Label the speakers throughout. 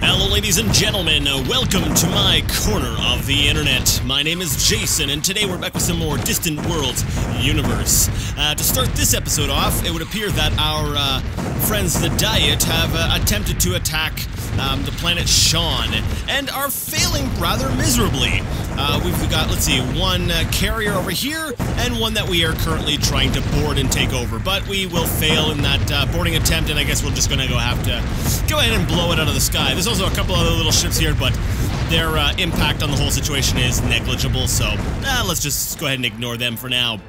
Speaker 1: Hello ladies and gentlemen, welcome to my corner of the internet. My name is Jason, and today we're back with some more Distant Worlds universe. To start this episode off, it would appear that our friends the Diet have attempted to attack the planet Sean, and are failing rather miserably. We've got, let's see, one carrier over here, and one that we are currently trying to board and take over, but we will fail in that boarding attempt, and I guess we're just gonna have to go ahead and blow it out of the sky. There's also a couple other little ships here, but their impact on the whole situation is negligible, so let's just go ahead and ignore them for now.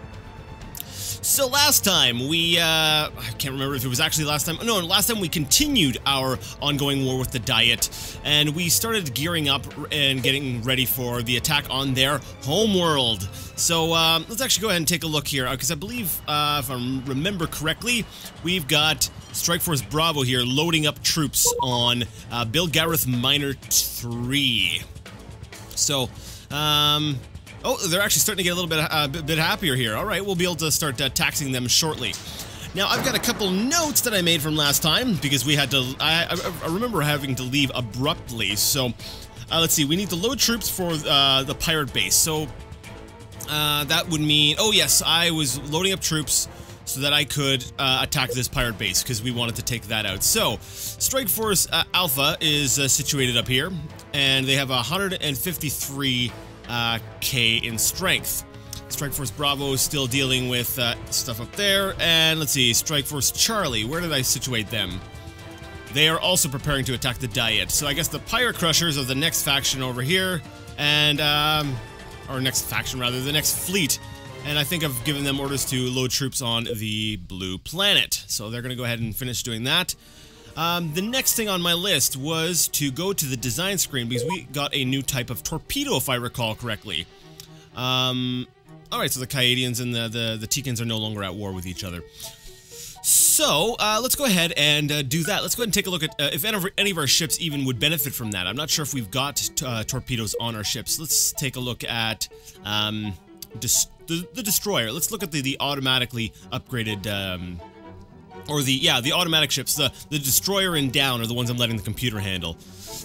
Speaker 1: So last time we, I can't remember if it was actually last time. No, last time we continued our ongoing war with the Diet, and we started gearing up and getting ready for the attack on their homeworld. So let's actually go ahead and take a look here, because I believe, if I remember correctly, we've got Strike Force Bravo here loading up troops on Bill Gareth Minor 3. So, oh, they're actually starting to get a little bit happier here. All right, we'll be able to start taxing them shortly. Now, I've got a couple notes that I made from last time, because we had to, I remember having to leave abruptly. So, let's see, we need to load troops for the pirate base. So, that would mean, oh yes, I was loading up troops so that I could attack this pirate base, because we wanted to take that out. So, Strike Force Alpha is situated up here, and they have 153 K in strength. Strike Force Bravo is still dealing with stuff up there, and let's see, Strike Force Charlie, where did I situate them? They are also preparing to attack the Diet, so I guess the Pirate Crushers are the next faction over here, and, or next faction rather, the next fleet, and I think I've given them orders to load troops on the Blue Planet, so they're gonna go ahead and finish doing that. The next thing on my list was to go to the design screen, because we got a new type of torpedo, if I recall correctly. Alright, so the Kaedians and the Tekans are no longer at war with each other. So, let's go ahead and do that. Let's go ahead and take a look at if any of our ships even would benefit from that. I'm not sure if we've got torpedoes on our ships. Let's take a look at the Destroyer. Let's look at the automatically upgraded or the automatic ships. The Destroyer and down are the ones I'm letting the computer handle.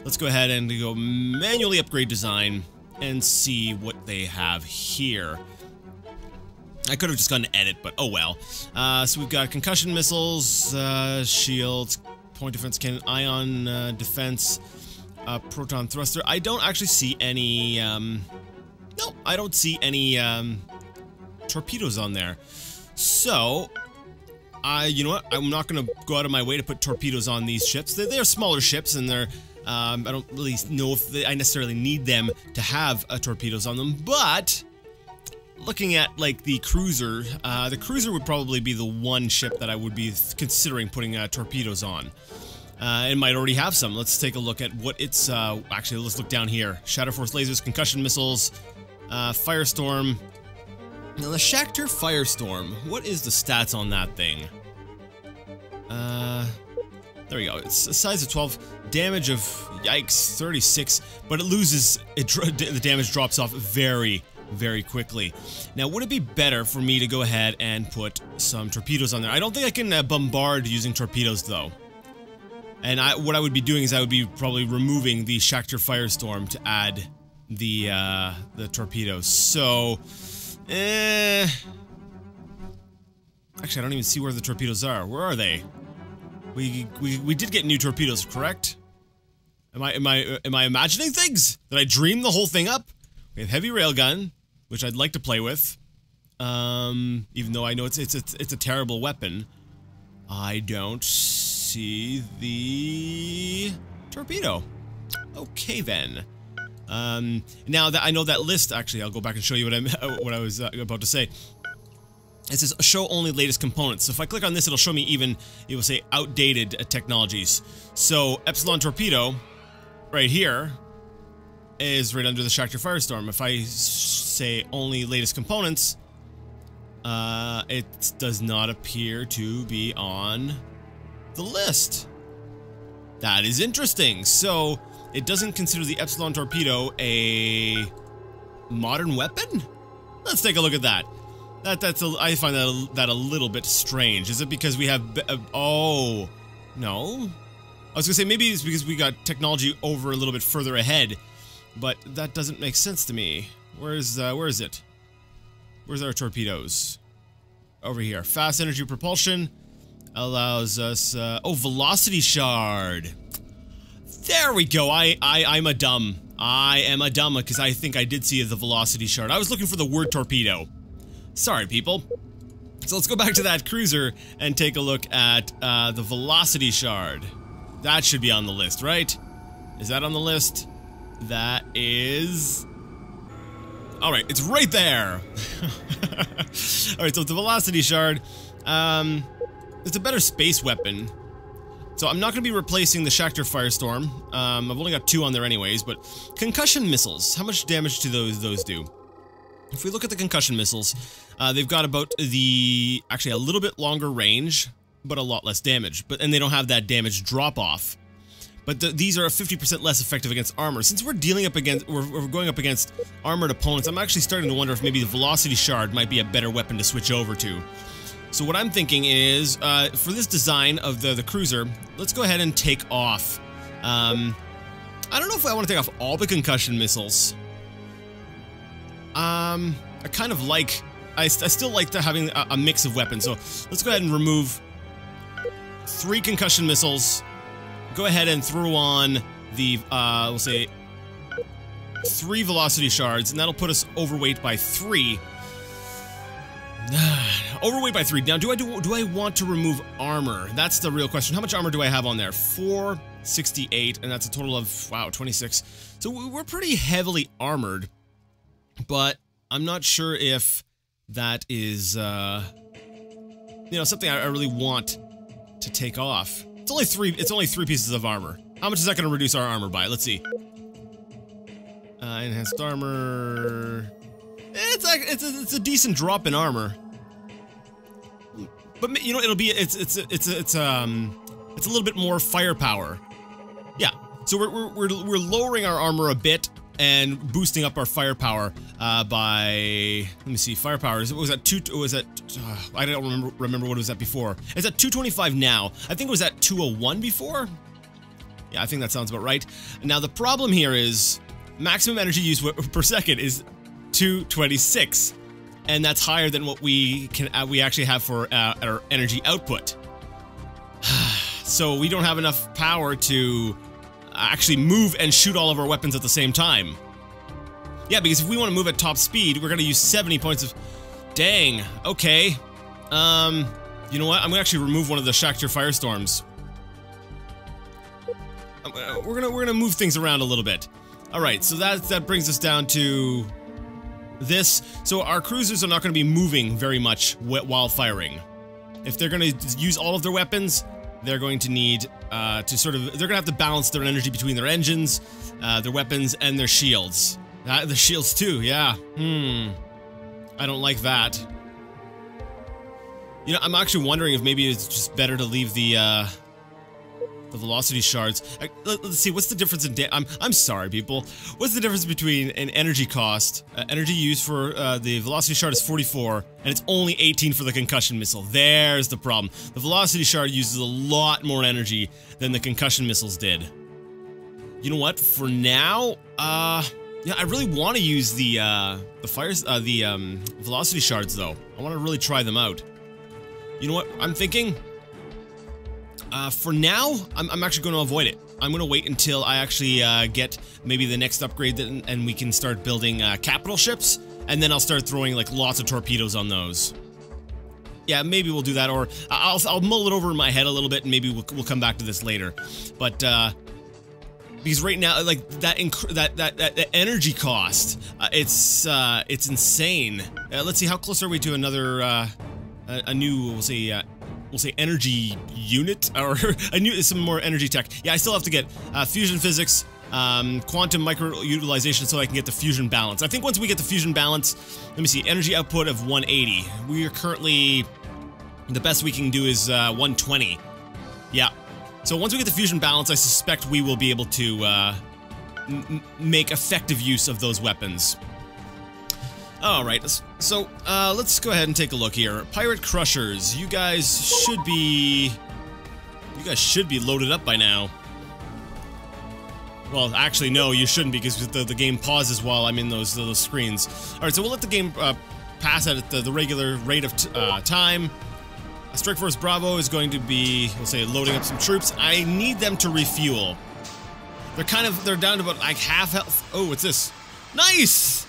Speaker 1: Let's go ahead and go manually upgrade design and see what they have here. I could have just gone to edit, but oh well. So we've got concussion missiles, shields, point defense cannon, ion defense, proton thruster. I don't actually see any, no, I don't see any torpedoes on there. So, you know what? I'm not going to go out of my way to put torpedoes on these ships. They're smaller ships, and they're, I don't really know if I necessarily need them to have torpedoes on them, but looking at, like, the cruiser would probably be the one ship that I would be considering putting torpedoes on. It might already have some. Let's take a look at what it's, actually, let's look down here. Shadow Force lasers, concussion missiles, Firestorm. Now, the Shakturi Firestorm, what is the stats on that thing? There we go. It's a size of 12, damage of, yikes, 36, but it loses, the damage drops off very, very quickly. Now, would it be better for me to go ahead and put some torpedoes on there? I don't think I can bombard using torpedoes, though. And what I would be doing is I would be probably removing the Shakturi Firestorm to add the torpedoes. So, actually, I don't even see where the torpedoes are. Where are they? We did get new torpedoes, correct? Am I imagining things? Did I dream the whole thing up? We have heavy railgun, which I'd like to play with. Even though I know it's a terrible weapon. I don't see the torpedo. Okay then. Now that I know that list, actually, I'll go back and show you what I was about to say. It says show only latest components. So if I click on this, it'll show me it will say outdated technologies. So Epsilon torpedo, right here, is right under the Shakturi Firestorm. If I say only latest components, it does not appear to be on the list. That is interesting. So it doesn't consider the Epsilon torpedo a modern weapon? Let's take a look at that. I find that a little bit strange. Is it because we have oh no? I was gonna say maybe it's because we got technology over a little bit further ahead, but that doesn't make sense to me. Where is it? Where's our torpedoes? Over here. Fast energy propulsion allows us, oh, velocity shard. There we go. I'm a dumb. I am a dumb because I think I did see the velocity shard. I was looking for the word torpedo. Sorry, people. So let's go back to that cruiser and take a look at the velocity shard. That should be on the list, right? Is that on the list? That is... Alright, it's right there! Alright, so the velocity shard, it's a better space weapon. So I'm not going to be replacing the Shakturi Firestorm. I've only got 2 on there anyways, but concussion missiles, how much damage do those do? If we look at the concussion missiles, they've got about actually a little bit longer range, but a lot less damage. And they don't have that damage drop-off. But these are 50% less effective against armor. Since we're dealing up against, we're going up against armored opponents, I'm actually starting to wonder if maybe the velocity shard might be a better weapon to switch over to. So what I'm thinking is, for this design of the cruiser, let's go ahead and take off. I don't know if I want to take off all the concussion missiles. I kind of like, I still like having a mix of weapons. So let's go ahead and remove 3 concussion missiles. Go ahead and throw on the, we'll say, 3 velocity shards, and that'll put us overweight by 3. Overweight by 3. Now, do I want to remove armor? That's the real question. How much armor do I have on there? 468, and that's a total of, wow, 26. So we're pretty heavily armored, but I'm not sure if that is, you know, something I really want to take off. It's only 3 pieces of armor. How much is that going to reduce our armor by? Let's see. Enhanced armor. It's a decent drop in armor. But you know, it's a little bit more firepower. Yeah. So we're lowering our armor a bit and boosting up our firepower by, let me see, firepower was at 2, was at, I don't remember what it was at before. It's at 225 now. I think it was at 201 before. Yeah, I think that sounds about right. Now the problem here is maximum energy use per second is 226, and that's higher than what we actually have for our energy output. So we don't have enough power to actually move and shoot all of our weapons at the same time. Yeah, because if we want to move at top speed, we're going to use 70 points of... Dang, okay. You know what? I'm going to actually remove one of the Shakturi Firestorms. We're gonna move things around a little bit. Alright, so that brings us down to this. So our cruisers are not going to be moving very much while firing. If they're going to use all of their weapons, they're going to need they're going to have to balance their energy between their engines, their weapons, and their shields. The shields too, yeah. I don't like that. You know, I'm actually wondering if maybe it's just better to leave the velocity shards. Let's see, what's the difference in I'm sorry, people. What's the difference between an energy cost? Energy use for the velocity shard is 44, and it's only 18 for the concussion missile. There's the problem. The velocity shard uses a lot more energy than the concussion missiles did. You know what? For now, yeah, I really want to use the velocity shards though. I want to really try them out. You know what I'm thinking? For now, I'm actually going to avoid it. I'm going to wait until I actually get maybe the next upgrade and we can start building capital ships, and then I'll start throwing like lots of torpedoes on those. Yeah, maybe we'll do that, or I'll mull it over in my head a little bit, and maybe we'll come back to this later. But because right now, like that energy cost, it's insane. Let's see, how close are we to another a new, we'll say energy unit, or some more energy tech. Yeah, I still have to get fusion physics, quantum micro utilization, so I can get the fusion balance. I think once we get the fusion balance, let me see, energy output of 180. We are currently, the best we can do is 120. Yeah. So once we get the fusion balance, I suspect we will be able to make effective use of those weapons. Alright, so let's go ahead and take a look here. Pirate Crushers, you guys should be loaded up by now. Well, actually, no, you shouldn't, because the game pauses while I'm in those screens. Alright, so we'll let the game pass at the regular rate of time. Strike Force Bravo is going to be, we'll say, loading up some troops. I need them to refuel. They're down to about, like, half health. Oh, what's this? Nice!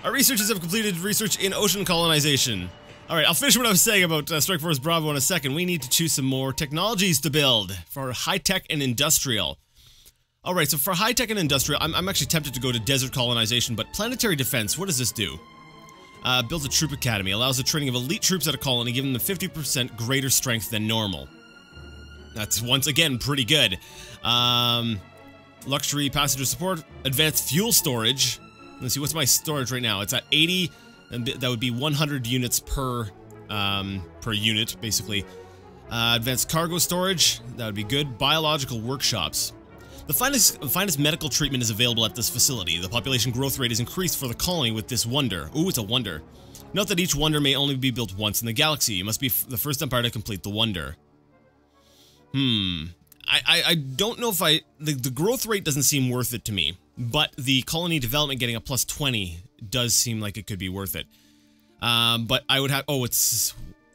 Speaker 1: Our researchers have completed research in ocean colonization. Alright, I'll finish what I was saying about Strike Force Bravo in a second. We need to choose some more technologies to build for high-tech and industrial. Alright, so for high-tech and industrial, I'm actually tempted to go to desert colonization, but planetary defense, what does this do? Builds a troop academy, allows the training of elite troops at a colony, giving them 50% greater strength than normal. That's, once again, pretty good. Luxury passenger support, advanced fuel storage. Let's see, what's my storage right now? It's at 80, and that would be 100 units per unit, basically. Advanced cargo storage, that would be good. Biological workshops. The finest medical treatment is available at this facility. The population growth rate is increased for the colony with this wonder. Ooh, it's a wonder. Note that each wonder may only be built once in the galaxy. You must be the first empire to complete the wonder. I don't know if the growth rate doesn't seem worth it to me, but the colony development getting a plus 20 does seem like it could be worth it. But I would have,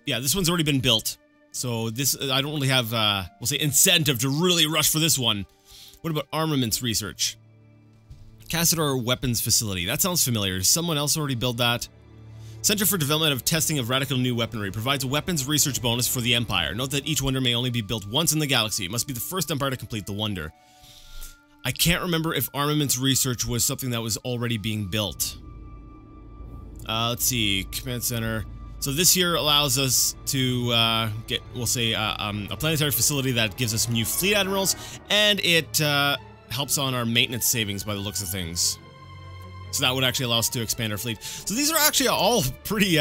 Speaker 1: yeah, this one's already been built. So this, I don't really have, we'll say, incentive to really rush for this one. What about armaments research? Cassador Weapons Facility. That sounds familiar. Does someone else already build that? Center for Development of Testing of Radical New Weaponry provides a weapons research bonus for the Empire. Note that each wonder may only be built once in the galaxy. It must be the first Empire to complete the wonder. I can't remember if armaments research was something that was already being built. Let's see. Command Center. So this here allows us to get, we'll say, a planetary facility that gives us new fleet admirals, and it helps on our maintenance savings by the looks of things. So that would actually allow us to expand our fleet. So these are actually all pretty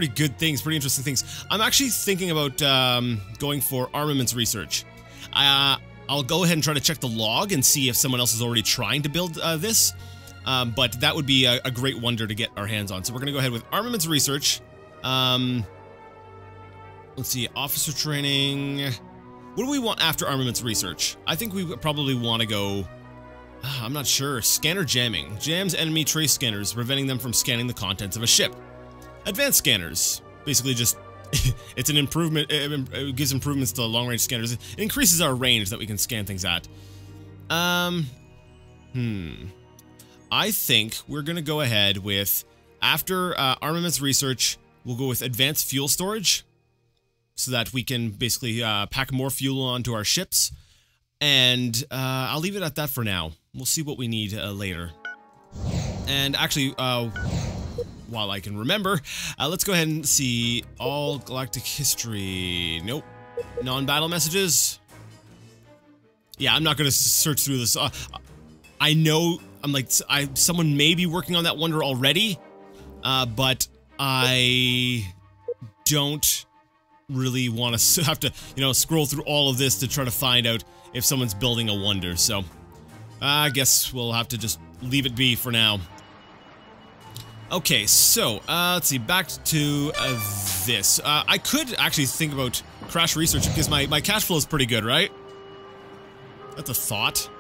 Speaker 1: good things, pretty interesting things. I'm actually thinking about going for armaments research. I'll go ahead and try to check the log and see if someone else is already trying to build this. But that would be a great wonder to get our hands on. So we're going to go ahead with armaments research. Let's see, officer training. What do we want after armaments research? I think we probably want to go, I'm not sure. Scanner jamming. Jams enemy trace scanners, preventing them from scanning the contents of a ship. Advanced scanners. Basically just, it's an improvement, it gives improvements to long-range scanners. It increases our range that we can scan things at. I think we're gonna go ahead with, after armaments research, we'll go with advanced fuel storage, so that we can basically pack more fuel onto our ships. And I'll leave it at that for now. We'll see what we need later. And actually, while I can remember, let's go ahead and see all galactic history. Nope. Non-battle messages. Yeah, I'm not going to search through this. I know, someone may be working on that wonder already, but I don't really want to have to, scroll through all of this to try to find out if someone's building a wonder, so I guess we'll have to just leave it be for now. Okay, so, let's see, back to this. I could actually think about crash research because my cash flow is pretty good, right? That's a thought.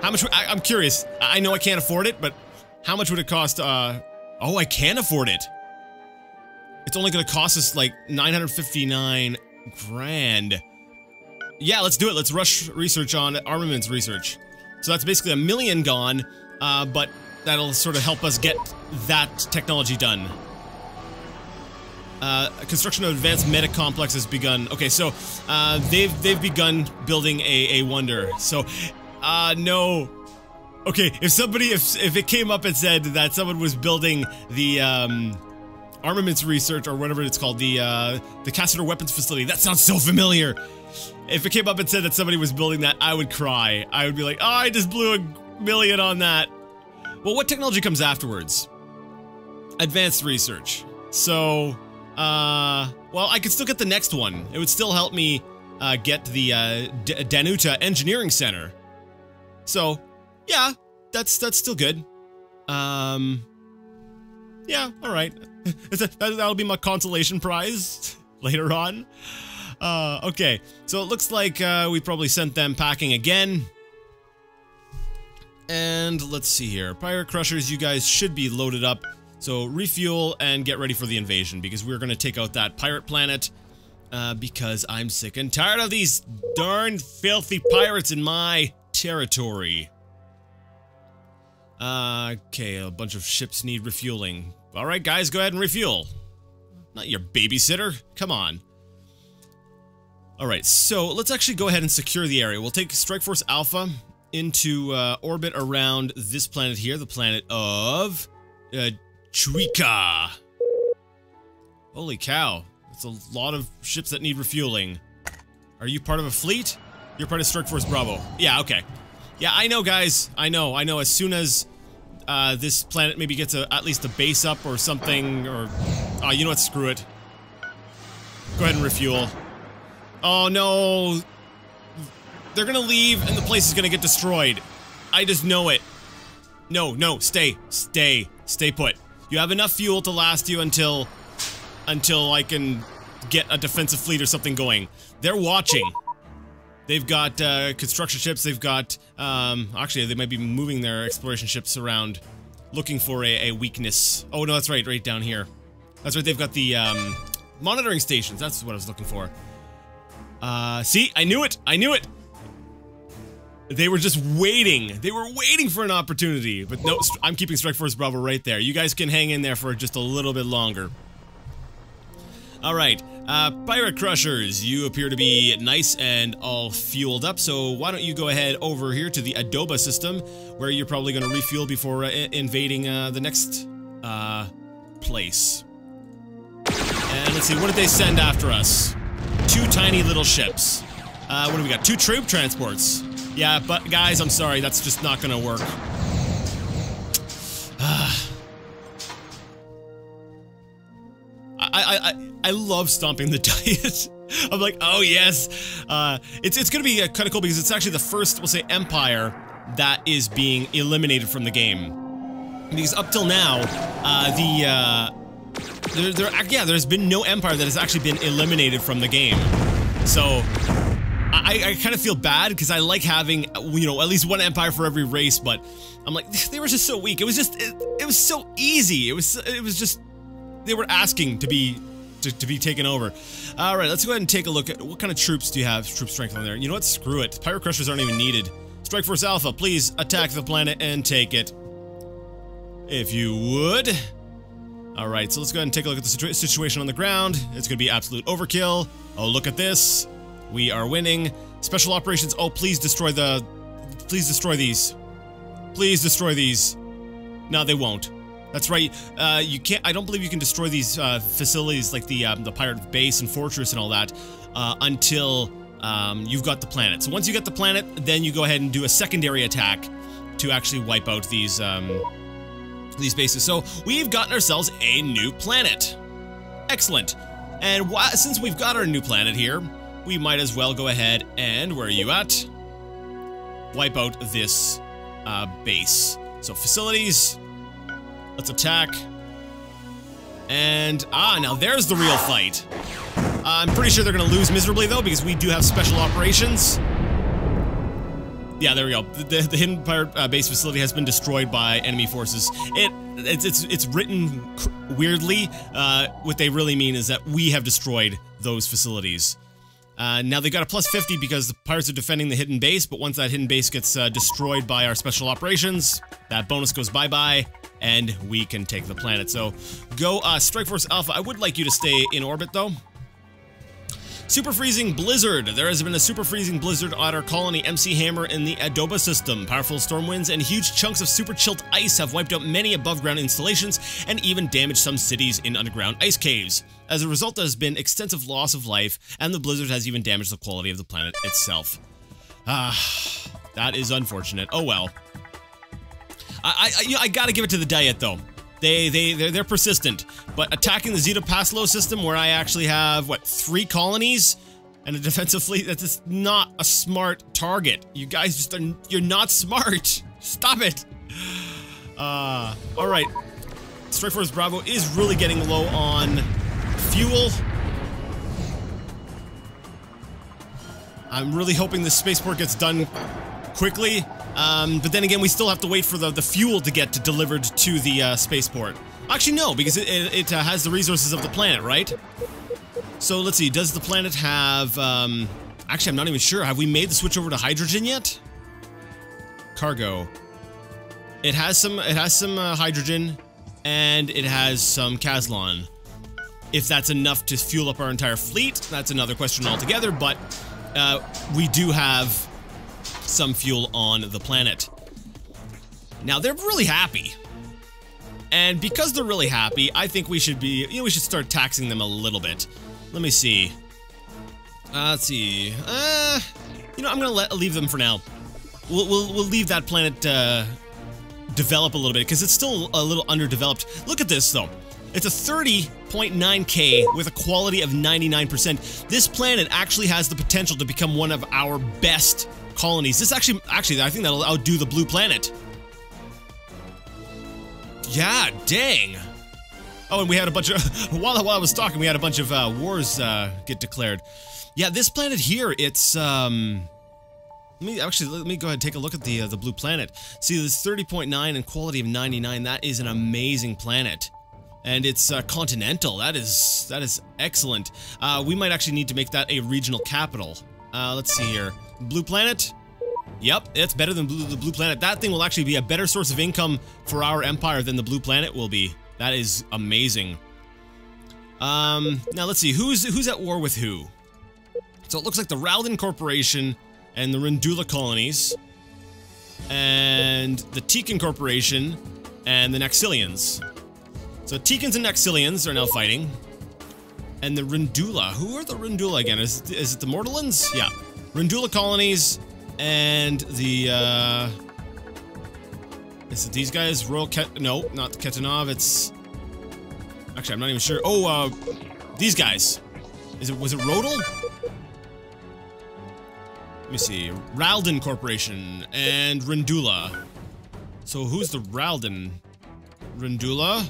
Speaker 1: How much, I'm curious, I know I can't afford it, but how much would it cost, oh, I can afford it! It's only gonna cost us, like, 959 grand. Yeah, let's do it. Let's rush research on armaments research. So that's basically $1 million gone, but that'll sort of help us get that technology done. Construction of advanced meta complex has begun. Okay, so they've begun building a wonder. So no. Okay, if it came up and said that someone was building the armaments research or whatever it's called, the Cassador Weapons Facility, that sounds so familiar. If it came up and said that somebody was building that, I would cry. I would be like, oh, I just blew $1 million on that. Well, what technology comes afterwards? Advanced research. So, well, I could still get the next one. It would still help me get the Danuta Engineering Center. So, yeah, that's still good. Yeah, alright. That'll be my consolation prize later on. Okay, so it looks like we probably sent them packing again. And let's see here. Pirate Crushers, you guys should be loaded up. So refuel and get ready for the invasion, because we're going to take out that pirate planet. Because I'm sick and tired of these darn filthy pirates in my territory. Okay, a bunch of ships need refueling. Alright guys, go ahead and refuel. Not your babysitter. Come on. Alright, so let's actually go ahead and secure the area. We'll take Strike Force Alpha into orbit around this planet here, the planet of Chuika. Holy cow. That's a lot of ships that need refueling. Are you part of a fleet? You're part of Strike Force Bravo. Yeah, okay. Yeah, I know, guys. I know. As soon as this planet maybe gets at least a base up or something, or... Oh, you know what? Screw it. Go ahead and refuel. Oh, no. They're gonna leave, and the place is gonna get destroyed. I just know it. No, stay. Stay put. You have enough fuel to last you until I can get a defensive fleet or something going. They're watching. They've got construction ships, they've got, actually they might be moving their exploration ships around, looking for a weakness. Oh no, that's right down here. That's right, they've got the, monitoring stations, that's what I was looking for. See, I knew it! They were just waiting. They were waiting for an opportunity. But no, I'm keeping Strike Force Bravo right there. You guys can hang in there for just a little bit longer. Alright, Pirate Crushers, you appear to be nice and all fueled up, so why don't you go ahead over here to the Adoba system, where you're probably going to refuel before invading the next place. And let's see, what did they send after us? 2 tiny little ships. What do we got? 2 troop transports. Yeah, but guys, I'm sorry, that's just not gonna work. I love stomping the diet. I'm like, oh yes. It's gonna be kind of cool because it's actually the first, we'll say, empire that is being eliminated from the game. Because up till now, there's been no empire that has actually been eliminated from the game. So I kind of feel bad because I like having, you know, at least one empire for every race, but I'm like, they were just so weak. It was just, it was so easy. It was just, they were asking to be taken over. All right, let's go ahead and take a look at what kind of troops do you have, troop strength on there. You know what? Screw it. Pirate Crushers aren't even needed. Strike Force Alpha, please attack the planet and take it. If you would. All right, so let's go ahead and take a look at the situation on the ground. It's going to be absolute overkill. Oh, look at this. We are winning. Special operations. Oh, please destroy the... Please destroy these. Please destroy these. No, they won't. That's right. You can't... I don't believe you can destroy these facilities like the pirate base and fortress and all that until you've got the planet. So once you get the planet, then you go ahead and do a secondary attack to actually wipe out these bases. So we've gotten ourselves a new planet. Excellent. And since we've got our new planet here, we might as well go ahead and, where are you at? Wipe out this base. So facilities, let's attack. And, now there's the real fight. I'm pretty sure they're gonna lose miserably though, because we do have special operations. Yeah, there we go. The hidden pirate base facility has been destroyed by enemy forces. It's written weirdly. What they really mean is that we have destroyed those facilities. Now they got a plus 50 because the pirates are defending the hidden base, but once that hidden base gets destroyed by our special operations, that bonus goes bye-bye, and we can take the planet. So, go Strike Force Alpha. I would like you to stay in orbit, though. Super Freezing Blizzard. There has been a Super Freezing Blizzard at our colony MC Hammer in the Adoba system. Powerful storm winds and huge chunks of super chilled ice have wiped out many above-ground installations and even damaged some cities in underground ice caves. As a result, there has been extensive loss of life, and the blizzard has even damaged the quality of the planet itself. That is unfortunate. Oh well. I gotta give it to the Diet, though. They're persistent, but attacking the Zeta Paslo system, where I actually have, what, 3 colonies and a defensive fleet, that's just not a smart target. You guys just you're not smart. Stop it. Alright. Strike Force Bravo is really getting low on fuel. I'm really hoping this spaceport gets done quickly. But then again, we still have to wait for the fuel to get delivered to the spaceport. Actually, no, because it has the resources of the planet, right? So let's see. Does the planet have? Actually, I'm not even sure. Have we made the switch over to hydrogen yet? Cargo. It has some. It has some hydrogen, and it has some Caslon. If that's enough to fuel up our entire fleet, that's another question altogether. But we do have some fuel on the planet. Now they're really happy. And because they're really happy, I think we should be, we should start taxing them a little bit. Let me see. Let's see. I'm gonna leave them for now. We'll leave that planet develop a little bit because it's still a little underdeveloped. Look at this though. It's a 30.9K with a quality of 99%. This planet actually has the potential to become one of our best colonies. This actually, I think that'll outdo the blue planet. Yeah, dang. Oh, and we had a bunch of, while I was talking, we had a bunch of wars get declared. Yeah, this planet here, it's, let me go ahead and take a look at the blue planet. See, this 30.9 and quality of 99, that is an amazing planet. And it's continental. That is excellent. We might actually need to make that a regional capital. Let's see here. Blue planet? Yep, it's better than the blue planet. That thing will actually be a better source of income for our empire than the blue planet will be. That is amazing. Now let's see, who's at war with who? So it looks like the Raldan Corporation and the Rendula colonies, and the Tekan Corporation and the Naxilians. So Tekans and Naxilians are now fighting, and the Rendula. Who are the Rendula again? Is it the Mortallans? Yeah, Rendula colonies. And the, is it these guys? No, not the Ketanov, it's... Actually, I'm not even sure. Oh, these guys. Was it Rodal? Let me see. Raldan Corporation and Rendula. So who's the Raldan? Rendula?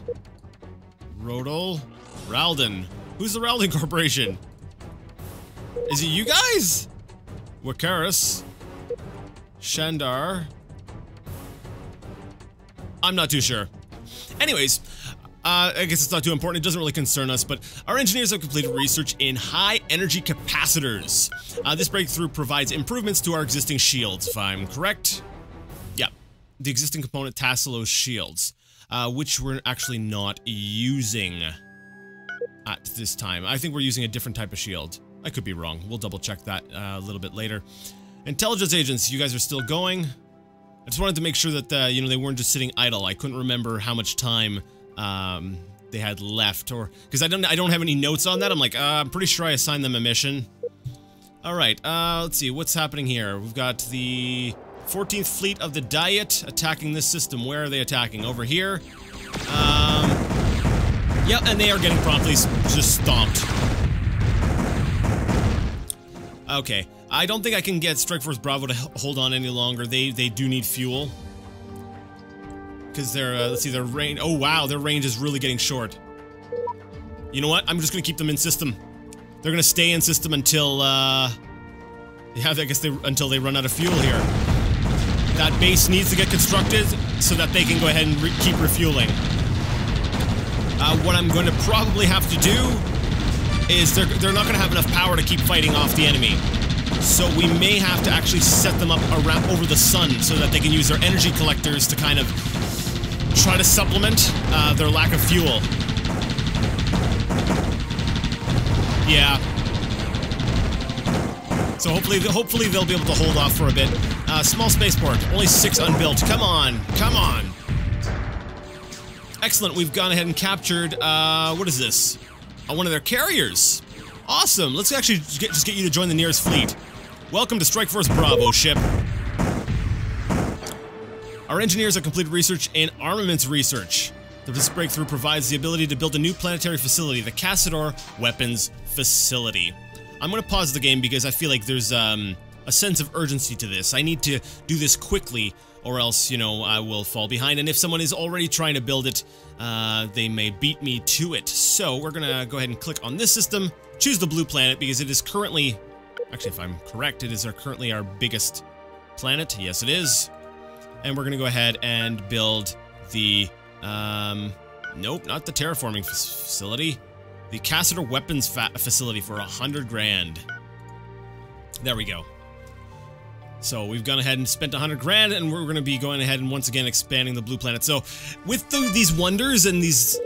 Speaker 1: Rodal? Raldan. Who's the Raldan Corporation? Is it you guys? Wakaris? Shandar. I'm not too sure. Anyways, I guess it's not too important. It doesn't really concern us, but our engineers have completed research in high-energy capacitors. This breakthrough provides improvements to our existing shields, if I'm correct. Yeah, the existing component Tasselo's shields, which we're actually not using at this time. I think we're using a different type of shield. I could be wrong. We'll double-check that a little bit later. Intelligence agents, you guys are still going. I just wanted to make sure that, they weren't just sitting idle. I couldn't remember how much time, they had left, or... Because I don't have any notes on that. I'm like, I'm pretty sure I assigned them a mission. Alright, let's see, what's happening here? We've got the 14th Fleet of the Diet attacking this system. Where are they attacking? Over here. Yep, and they are getting promptly just stomped. Okay. I don't think I can get Strike Force Bravo to hold on any longer. They do need fuel. Because they're, let's see, their range... Oh, wow, their range is really getting short. You know what? I'm just gonna keep them in system. They're gonna stay in system until, yeah, I guess until they run out of fuel here. That base needs to get constructed so that they can go ahead and keep refueling. What I'm going to probably have to do is they're not gonna have enough power to keep fighting off the enemy. So we may have to actually set them up around over the sun so that they can use their energy collectors to kind of try to supplement their lack of fuel. Yeah. So hopefully they'll be able to hold off for a bit. Small spaceport, only 6 unbuilt. Come on, come on. Excellent, we've gone ahead and captured, what is this? One of their carriers. Awesome, let's actually just get you to join the nearest fleet. Welcome to Strike Force Bravo, ship. Our engineers have completed research in armaments research. This breakthrough provides the ability to build a new planetary facility, the Cassador Weapons Facility. I'm going to pause the game because I feel like there's a sense of urgency to this. I need to do this quickly, or else, you know, I will fall behind. And if someone is already trying to build it, they may beat me to it. So we're going to go ahead and click on this system, choose the blue planet because it is currently... Actually, if I'm correct, it is currently our biggest planet. Yes, it is. And we're gonna go ahead and build the, nope, not the terraforming facility. The Cassiter Weapons facility for 100 grand. There we go. So we've gone ahead and spent 100 grand, and we're going to be going ahead and once again expanding the blue planet. So with these wonders and these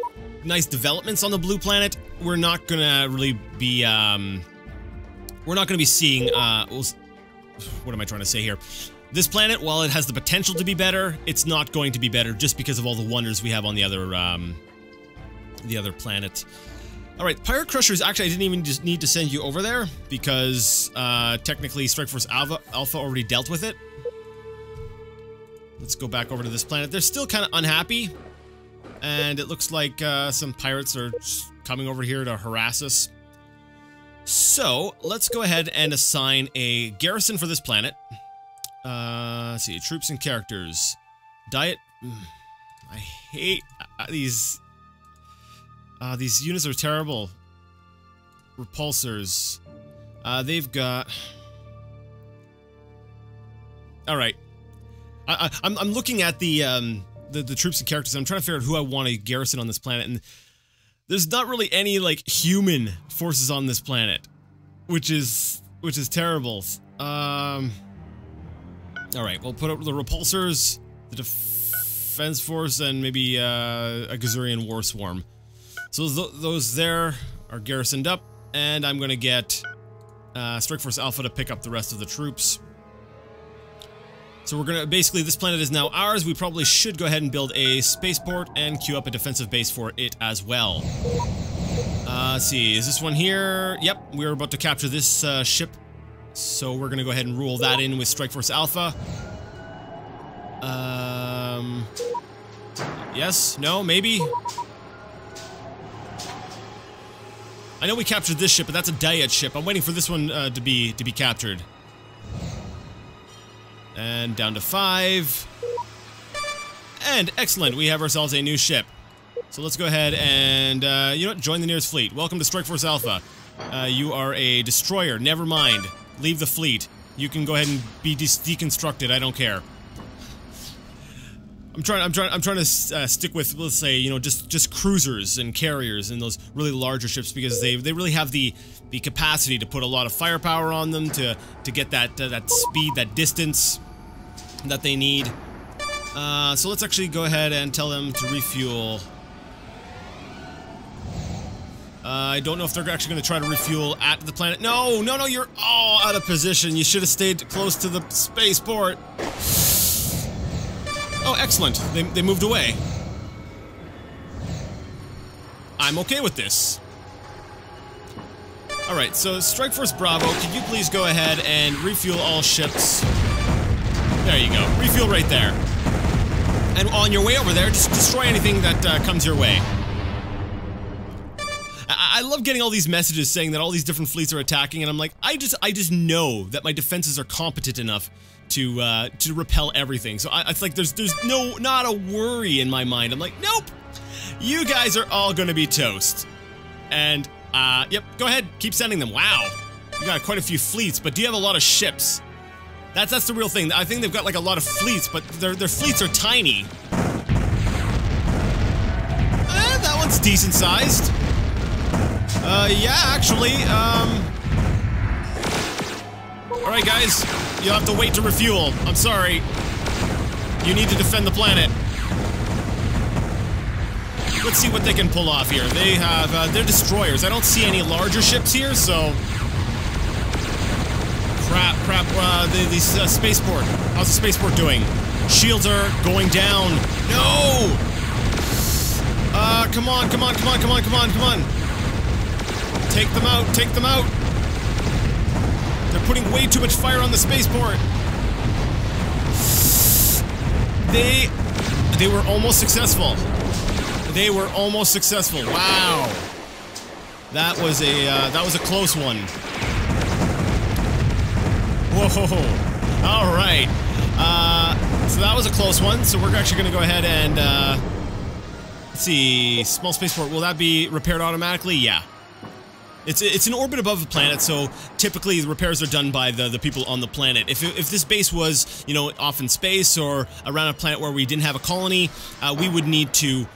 Speaker 1: nice developments on the blue planet, we're not going to really be, we're not going to be seeing, what am I trying to say here? This planet, while it has the potential to be better, it's not going to be better just because of all the wonders we have on the other planet. Alright, Pirate Crushers, actually I didn't even just need to send you over there, because, technically Strike Force Alpha already dealt with it. Let's go back over to this planet. They're still kind of unhappy, and it looks like, some pirates are coming over here to harass us. So, let's go ahead and assign a garrison for this planet. Let's see, troops and characters. Diet, I hate these units are terrible. Repulsors. They've got... Alright. I'm looking at the troops and characters. I'm trying to figure out who I want to garrison on this planet, and there's not really any, like, human forces on this planet. Which is terrible. Alright, we'll put up the repulsors, the defense force, and maybe, a Gazurian war swarm. So those there are garrisoned up, and I'm gonna get Strike Force Alpha to pick up the rest of the troops. So we're gonna, basically this planet is now ours. We probably should go ahead and build a spaceport and queue up a defensive base for it as well. Let's see, is this one here? Yep, we're about to capture this ship. So we're gonna go ahead and rule that in with Strike Force Alpha. Yes? No? Maybe? I know we captured this ship, but that's a Dyad ship. I'm waiting for this one to be captured. And down to 5. And excellent, we have ourselves a new ship. So let's go ahead and, you know what, join the nearest fleet. Welcome to Strike Force Alpha. You are a destroyer, never mind. Leave the fleet. You can go ahead and be deconstructed, I don't care. I'm trying to stick with, let's say, you know, just cruisers and carriers and those really larger ships, because they really have the capacity to put a lot of firepower on them to get that speed, that distance that they need. So let's actually go ahead and tell them to refuel. I don't know if they're actually going to try to refuel at the planet. No, you're all out of position. You should have stayed close to the spaceport. Oh, excellent. They moved away. I'm okay with this. Alright, so Strike Force Bravo, could you please go ahead and refuel all ships? There you go. Refuel right there. And on your way over there, just destroy anything that comes your way. I love getting all these messages saying that all these different fleets are attacking, and I'm like, I just know that my defenses are competent enough to repel everything. So it's like there's not a worry in my mind. I'm like, nope, you guys are all gonna be toast. And yep, go ahead, keep sending them. Wow, you got quite a few fleets, but do you have a lot of ships? That's the real thing. I think they've got like a lot of fleets, but their fleets are tiny. That one's decent sized. Yeah, actually, alright guys, you'll have to wait to refuel. I'm sorry. You need to defend the planet. Let's see what they can pull off here. They have, they're destroyers. I don't see any larger ships here, so... Crap, the spaceport. How's the spaceport doing? Shields are going down. No! Come on. Take them out. They're putting way too much fire on the spaceport. They were almost successful. Wow. That was a close one. Whoa. All right. So that was a close one. So we're actually going to go ahead and let's see. Small spaceport. Will that be repaired automatically? Yeah. It's an orbit above the planet, so typically the repairs are done by the people on the planet. If this base was, you know, off in space or around a planet where we didn't have a colony, we would need to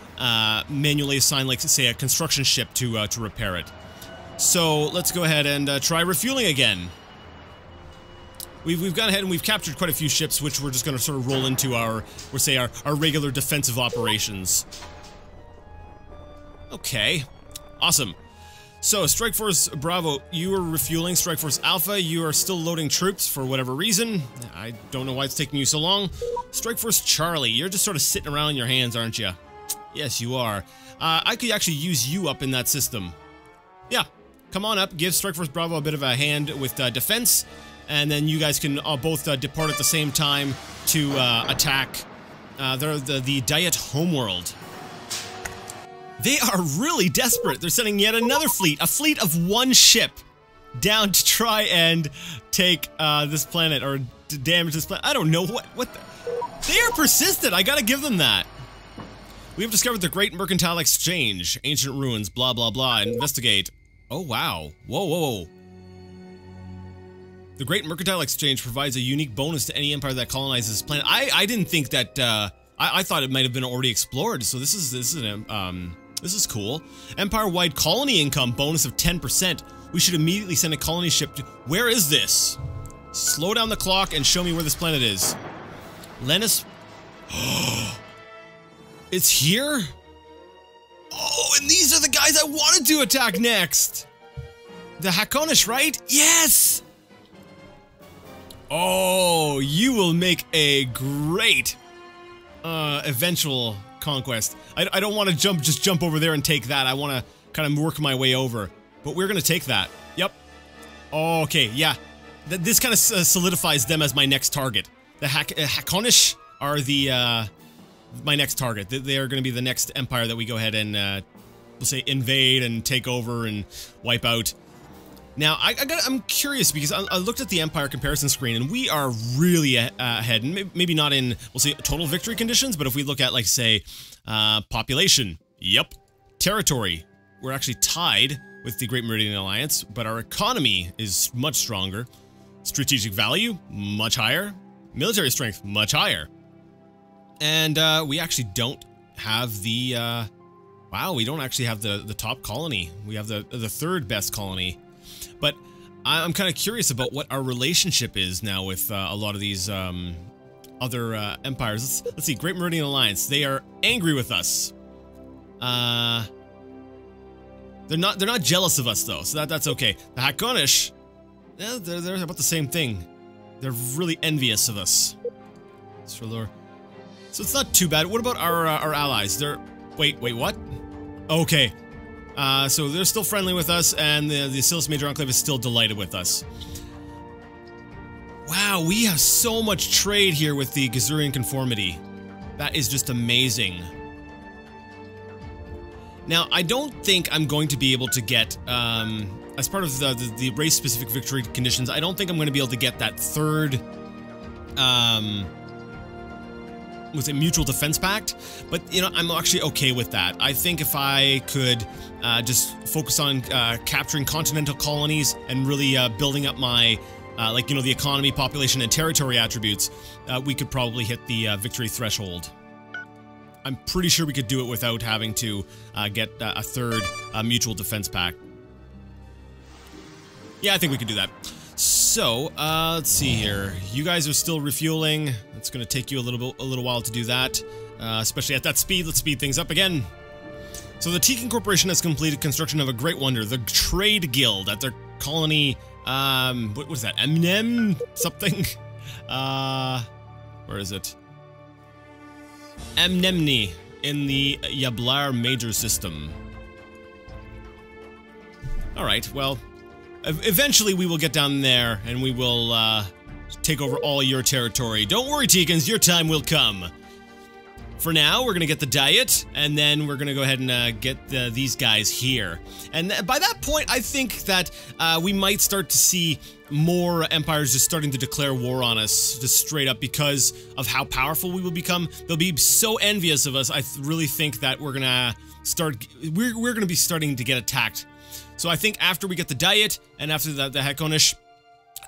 Speaker 1: manually assign, like, say, a construction ship to repair it. So let's go ahead and try refueling again. We've gone ahead and we've captured quite a few ships, which we're just going to sort of roll into our regular defensive operations. Okay, awesome. So, Strike Force Bravo, you are refueling. Strike Force Alpha, you are still loading troops for whatever reason. I don't know why it's taking you so long. Strike Force Charlie, you're just sort of sitting around on your hands, aren't you? Yes, you are. I could actually use you up in that system. Yeah, come on up, give Strike Force Bravo a bit of a hand with defense, and then you guys can both depart at the same time to attack the Diet Homeworld. They are really desperate. They're sending yet another fleet, a fleet of one ship, down to try and take this planet, or to damage this planet. I don't know what the... They are persistent, I gotta give them that. We have discovered the Great Mercantile Exchange. Ancient ruins, blah blah blah, investigate. Oh wow, whoa whoa whoa. The Great Mercantile Exchange provides a unique bonus to any empire that colonizes this planet. I didn't think that, I thought it might have been already explored, so this is cool. Empire-wide colony income bonus of 10%. We should immediately send a colony ship to... Where is this? Slow down the clock and show me where this planet is. Lennis... It's here? Oh, and these are the guys I wanted to attack next! The Hakonish, right? Yes! Oh, you will make a great eventual conquest. I don't want to just jump over there and take that. I want to kind of work my way over. But we're going to take that. Yep. Oh, okay, yeah. This kind of solidifies them as my next target. The Hakonish are the, my next target. They are going to be the next empire that we go ahead and, we'll say, invade and take over and wipe out. Now, I'm curious because I looked at the Empire comparison screen and we are really ahead. And maybe not in, we'll say, total victory conditions, but if we look at, like, say, population, yep. Territory, we're actually tied with the Great Meridian Alliance, but our economy is much stronger. Strategic value, much higher. Military strength, much higher. And we actually don't have the, wow, we don't actually have the top colony. We have the third best colony. But I'm kind of curious about what our relationship is now with a lot of these other empires. Let's see, Great Meridian Alliance. They are angry with us. They're not jealous of us though, so that's okay. The Hakonish, yeah, they're about the same thing. They're really envious of us. So it's not too bad. What about our allies? They're wait, what? Okay. So they're still friendly with us, and the Silis Major Enclave is still delighted with us. Wow, we have so much trade here with the Gazurian Conformity. That is just amazing. Now, I don't think I'm going to be able to get, as part of the race-specific victory conditions, I don't think I'm going to be able to get that third, was it Mutual Defense Pact? But, you know, I'm actually okay with that. I think if I could just focus on capturing continental colonies and really building up my, like, you know, the economy, population, and territory attributes, we could probably hit the victory threshold. I'm pretty sure we could do it without having to get a third Mutual Defense Pact. Yeah, I think we could do that. So, let's see here. You guys are still refueling. It's going to take you a little while to do that, especially at that speed. Let's speed things up again. So the Tekin Corporation has completed construction of a great wonder, the Trade Guild at their colony. What was that? Emnem something? Where is it? Amnemni in the Yablar Major System. Alright, well, eventually we will get down there and we will take over all your territory. Don't worry, Tekans, your time will come. for now, we're gonna get the diet, and then we're gonna go ahead and get these guys here. And by that point, I think that we might start to see more empires just starting to declare war on us, just straight up, because of how powerful we will become. They'll be so envious of us. I really think that we're gonna be starting to get attacked. So I think after we get the diet, and after the Hakonish,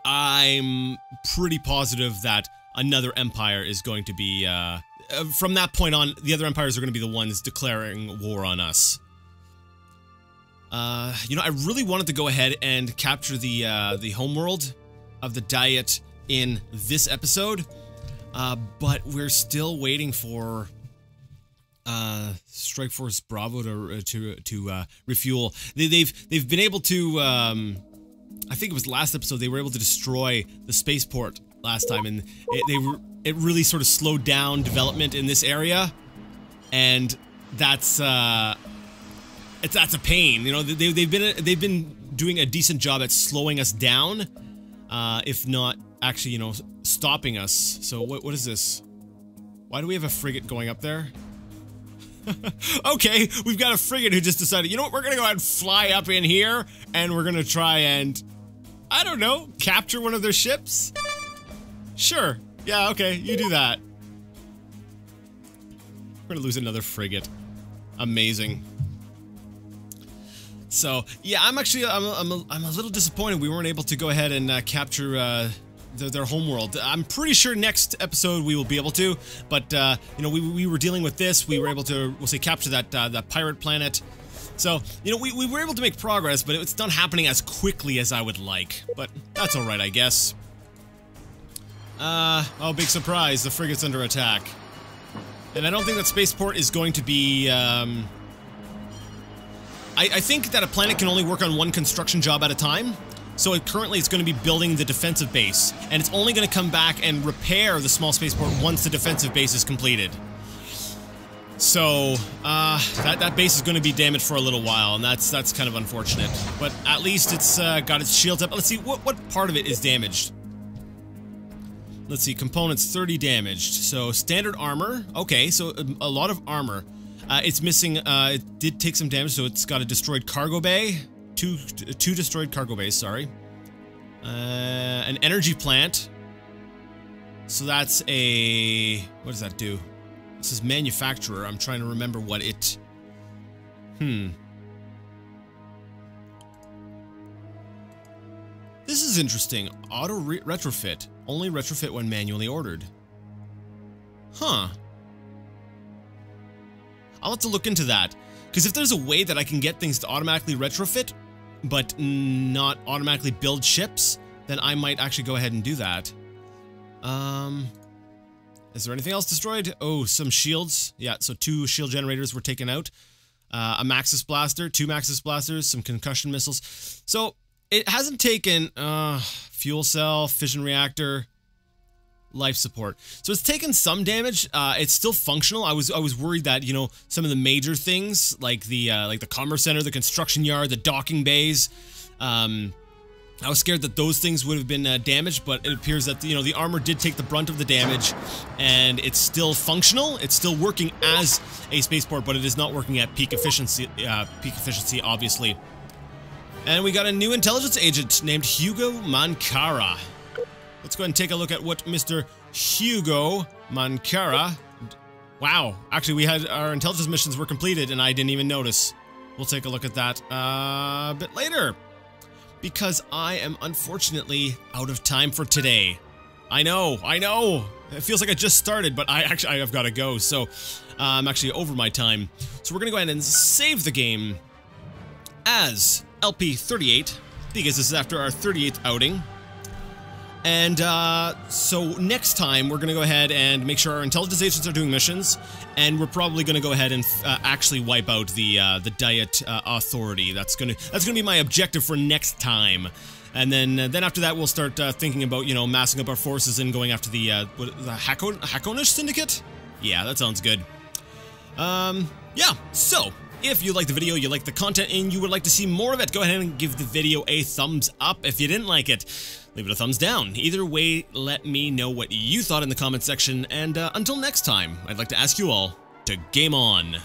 Speaker 1: I'm pretty positive that another empire is going to be, from that point on, the other empires are going to be the ones declaring war on us. You know, I really wanted to go ahead and capture the homeworld of the diet in this episode, but we're still waiting for Strike Force Bravo to refuel. They've been able to, I think it was last episode, they were able to destroy the spaceport last time, and it really sort of slowed down development in this area, and that's a pain. You know, they've been doing a decent job at slowing us down, if not actually, you know, stopping us. So what is this? Why do we have a frigate going up there? Okay, we've got a frigate who just decided, you know what, we're gonna go ahead and fly up in here, and we're gonna try and, I don't know, capture one of their ships? Sure. Yeah, okay, you do that. We're gonna lose another frigate. Amazing. So, yeah, I'm a little disappointed we weren't able to go ahead and capture their homeworld. I'm pretty sure next episode we will be able to, but you know, we were dealing with this. We were able to, we'll say, capture that pirate planet. So, you know, we were able to make progress, but it's not happening as quickly as I would like. But that's all right, I guess. Oh, big surprise! The frigate's under attack, and I don't think that spaceport is going to be. I think that a planet can only work on one construction job at a time. So currently it's going to be building the defensive base, and it's only going to come back and repair the small spaceport once the defensive base is completed. So, that base is going to be damaged for a little while, and that's kind of unfortunate. But at least it's got its shields up. Let's see, what part of it is damaged? Let's see, components 30 damaged. So standard armor, okay, so a lot of armor. It's missing, it did take some damage, so it's got a destroyed cargo bay. Two destroyed cargo bays, sorry. An energy plant. So that's a... what does that do? This is manufacturer. I'm trying to remember what it... This is interesting. Auto retrofit. Only retrofit when manually ordered. Huh. I'll have to look into that. Because if there's a way that I can get things to automatically retrofit, but not automatically build ships, then I might actually go ahead and do that. Is there anything else destroyed? Oh, some shields. Yeah, so 2 shield generators were taken out. A Maxis blaster, 2 Maxis blasters, some concussion missiles. So, it hasn't taken, fuel cell, fission reactor, life support. So it's taken some damage. It's still functional. I was worried that, you know, some of the major things like the commerce center, the construction yard, the docking bays, I was scared that those things would have been damaged, but it appears that, you know, the armor did take the brunt of the damage, and it's still functional. It's still working as a spaceport, but it is not working at peak efficiency, obviously. And we got a new intelligence agent named Hugo Mankara. Let's go ahead and take a look at what Mr. Hugo Mankara... Wow, actually we had our intelligence missions were completed and I didn't even notice. We'll take a look at that a bit later. Because I am unfortunately out of time for today. I know. It feels like I just started, but I've got to go, so I'm actually over my time. So we're gonna go ahead and save the game as LP38, because this is after our 38th outing. And so next time we're gonna go ahead and make sure our intelligence agents are doing missions, and we're probably gonna go ahead and actually wipe out the Diet Authority. That's gonna be my objective for next time. And then after that we'll start thinking about, you know, massing up our forces and going after the Hakonish Syndicate. Yeah, that sounds good. Yeah. So if you liked the video, you liked the content, and you would like to see more of it, go ahead and give the video a thumbs up. If you didn't like it, leave it a thumbs down. Either way, let me know what you thought in the comment section, and until next time, I'd like to ask you all to game on.